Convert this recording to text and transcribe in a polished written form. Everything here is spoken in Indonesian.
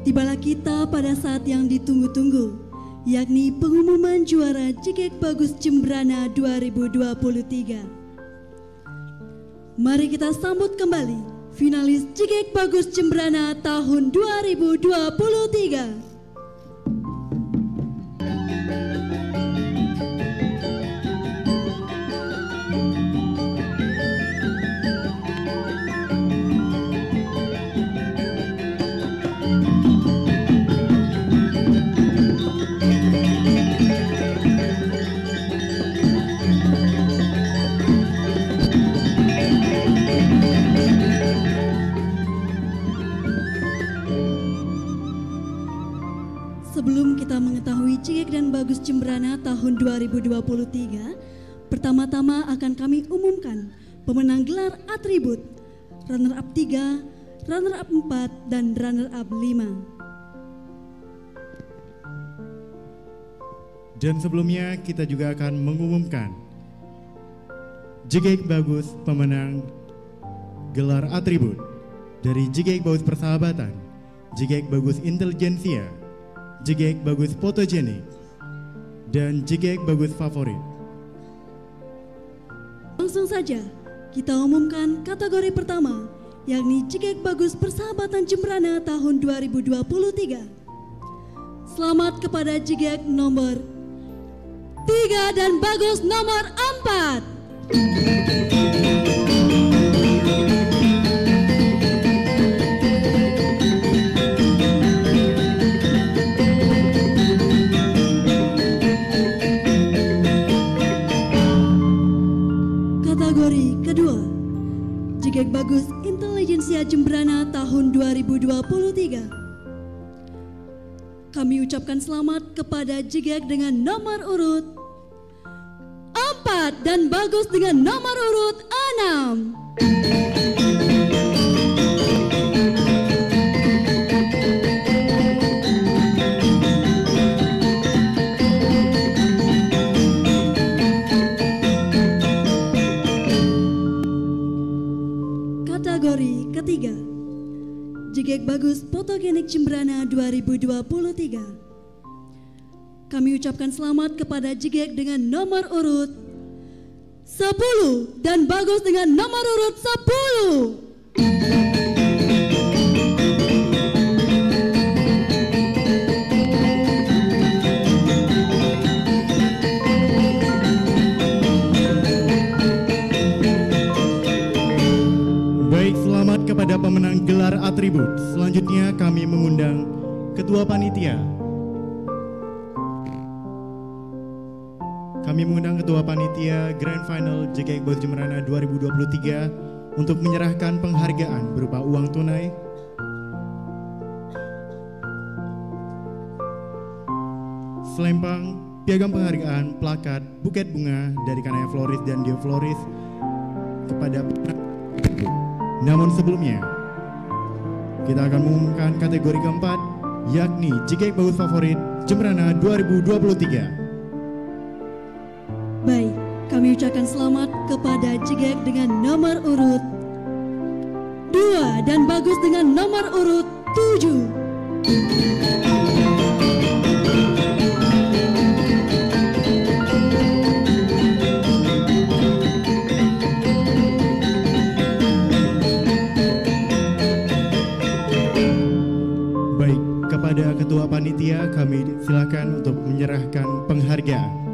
tibalah kita pada saat yang ditunggu-tunggu, yakni pengumuman juara JGEK Bagus Jembrana 2023. Mari kita sambut kembali finalis JGEK Bagus Jembrana tahun 2023. Sebelum kita mengetahui JGEK dan Bagus Jembrana tahun 2023, pertama-tama akan kami umumkan pemenang gelar atribut, runner up 3, runner up 4, dan runner up 5. Dan sebelumnya kita juga akan mengumumkan JGEK Bagus pemenang gelar atribut dari JGEK Bagus Persahabatan, JGEK Bagus Intelijensia, JGEK Bagus Fotogenik, dan JGEK Bagus Favorit. Langsung saja kita umumkan kategori pertama, yakni JGEK Bagus Persahabatan Jembrana tahun 2023. Selamat kepada JGEK nomor 3 dan Bagus nomor 4. Kategori kedua, JGEK Bagus Intelijensia Jembrana tahun 2023. Kami ucapkan selamat kepada JGEK dengan nomor urut 4 dan Bagus dengan nomor urut 6. Kategori ketiga, JGEK Bagus Fotogenik Jembrana 2023. Kami ucapkan selamat kepada JGEK dengan nomor urut 10 dan Bagus dengan nomor urut 10. Kepada pemenang gelar atribut, selanjutnya kami mengundang Ketua Panitia. Kami mengundang Ketua Panitia Grand Final JGEK Bagus Jembrana 2023 untuk menyerahkan penghargaan berupa uang tunai, selempang, piagam penghargaan, plakat, buket bunga dari Kanaya Floris dan Dio Floris kepada pemenang. Namun sebelumnya, kita akan mengumumkan kategori keempat, yakni JGEK Bagus Favorit Jembrana 2023. Baik, kami ucapkan selamat kepada JGEK dengan nomor urut 2 dan Bagus dengan nomor urut 7. Kepada Ketua Panitia, kami silakan untuk menyerahkan penghargaan.